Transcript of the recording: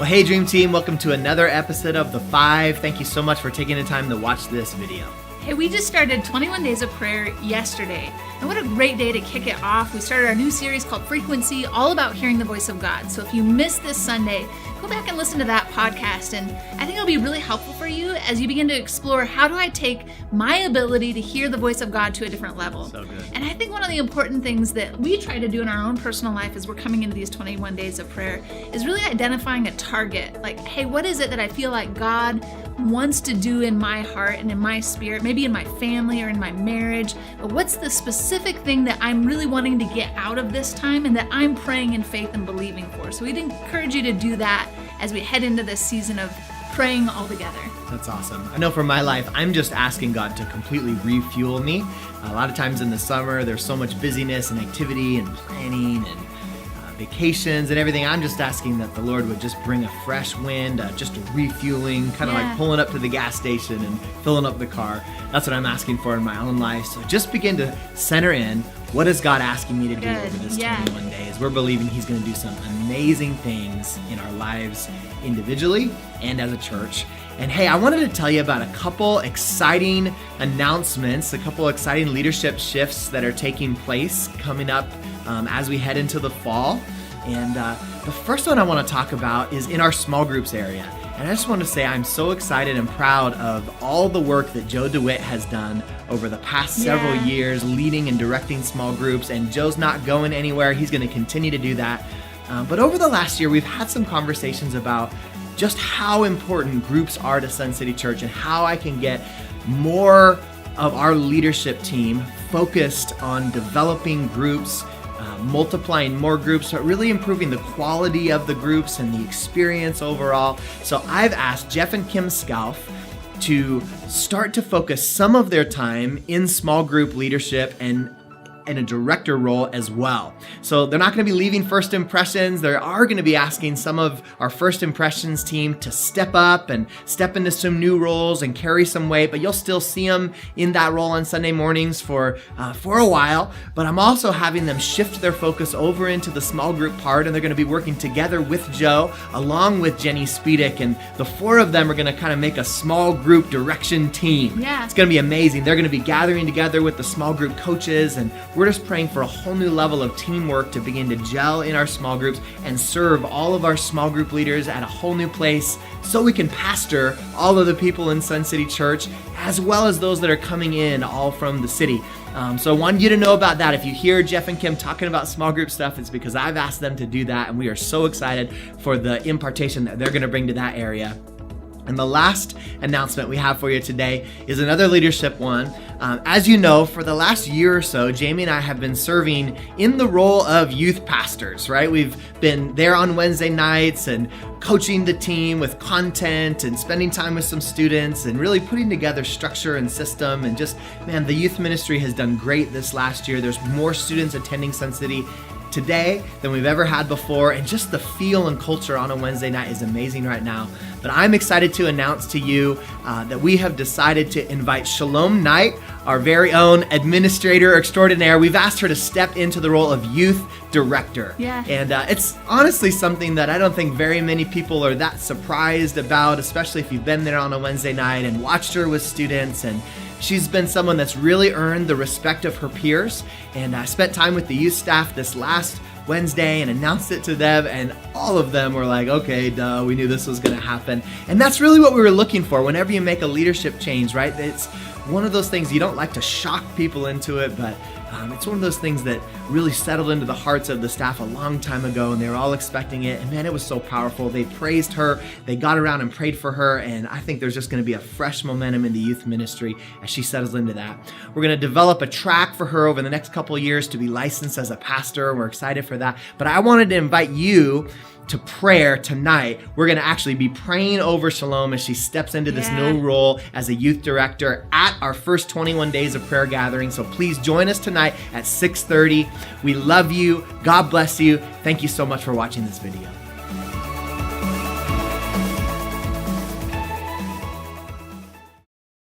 Well, hey Dream Team, welcome to another episode of The Five. Thank you so much for taking the time to watch this video. Hey, we just started 21 Days of Prayer yesterday. And what a great day to kick it off. We started our new series called Frequency, all about hearing the voice of God. So if you missed this Sunday, go back and listen to that podcast. And I think it'll be really helpful for you as you begin to explore, how do I take my ability to hear the voice of God to a different level? So good. And I think one of the important things that we try to do in our own personal life as we're coming into these 21 Days of Prayer is really identifying a target. Like, hey, what is it that I feel like God wants to do in my heart and in my spirit, maybe in my family or in my marriage? But what's the specific thing that I'm really wanting to get out of this time and that I'm praying in faith and believing for? So we'd encourage you to do that as we head into this season of praying all together. That's awesome. I know for my life, I'm just asking God to completely refuel me. A lot of times in the summer, there's so much busyness and activity and planning and vacations and everything. I'm just asking that the Lord would just bring a fresh wind, just a refueling, kind of like pulling up to the gas station and filling up the car. That's what I'm asking for in my own life. So just begin to center in, what is God asking me to do over this 21 days? We're believing He's going to do some amazing things in our lives individually and as a church. And hey, I wanted to tell you about a couple exciting announcements, a couple exciting leadership shifts that are taking place coming up as we head into the fall. And the first one I want to talk about is in our small groups area. And I just want to say I'm so excited and proud of all the work that Joe DeWitt has done over the past several years, leading and directing small groups. And Joe's not going anywhere. He's going to continue to do that. But over the last year, we've had some conversations about just how important groups are to Sun City Church and how I can get more of our leadership team focused on developing groups, multiplying more groups, but really improving the quality of the groups and the experience overall. So I've asked Jeff and Kim Scalf to start to focus some of their time in small group leadership and in a director role as well. So they're not going to be leaving First Impressions. They are going to be asking some of our First Impressions team to step up and step into some new roles and carry some weight, but you'll still see them in that role on Sunday mornings for a while. But I'm also having them shift their focus over into the small group part, and they're going to be working together with Joe along with Jenny Spiedek, and the four of them are going to kind of make a small group direction team. It's going to be amazing. They're going to be gathering together with the small group coaches, and we're just praying for a whole new level of teamwork to begin to gel in our small groups and serve all of our small group leaders at a whole new place so we can pastor all of the people in Sun City Church as well as those that are coming in all from the city. So I wanted you to know about that. If you hear Jeff and Kim talking about small group stuff, it's because I've asked them to do that, and we are so excited for the impartation that they're going to bring to that area. And the last announcement we have for you today is another leadership one. As you know, for the last year or so, Jamie and I have been serving in the role of youth pastors, right? We've been there on Wednesday nights and coaching the team with content and spending time with some students and really putting together structure and system. And just, man, the youth ministry has done great this last year. There's more students attending Sun City today than we've ever had before, and just the feel and culture on a Wednesday night is amazing right now. But I'm excited to announce to you that we have decided to invite Shalom Knight, our very own administrator extraordinaire. We've asked her to step into the role of youth director. And it's honestly something that I don't think very many people are that surprised about, especially if you've been there on a Wednesday night and watched her with students. And she's been someone that's really earned the respect of her peers. And I spent time with the youth staff this last Wednesday and announced it to them, and all of them were like, okay, duh, we knew this was going to happen. And that's really what we were looking for whenever you make a leadership change, right? It's one of those things, you don't like to shock people into it, but it's one of those things that really settled into the hearts of the staff a long time ago, and they were all expecting it. And man, it was so powerful. They praised her, they got around and prayed for her, and I think there's just going to be a fresh momentum in the youth ministry as she settles into that. We're going to develop a track for her over the next couple of years to be licensed as a pastor, and we're excited for that. But I wanted to invite you to prayer tonight. We're going to actually be praying over Shalom as she steps into this new role as a youth director at our first 21 Days of Prayer gathering. So please join us tonight at 6:30. We love you. God bless you. Thank you so much for watching this video.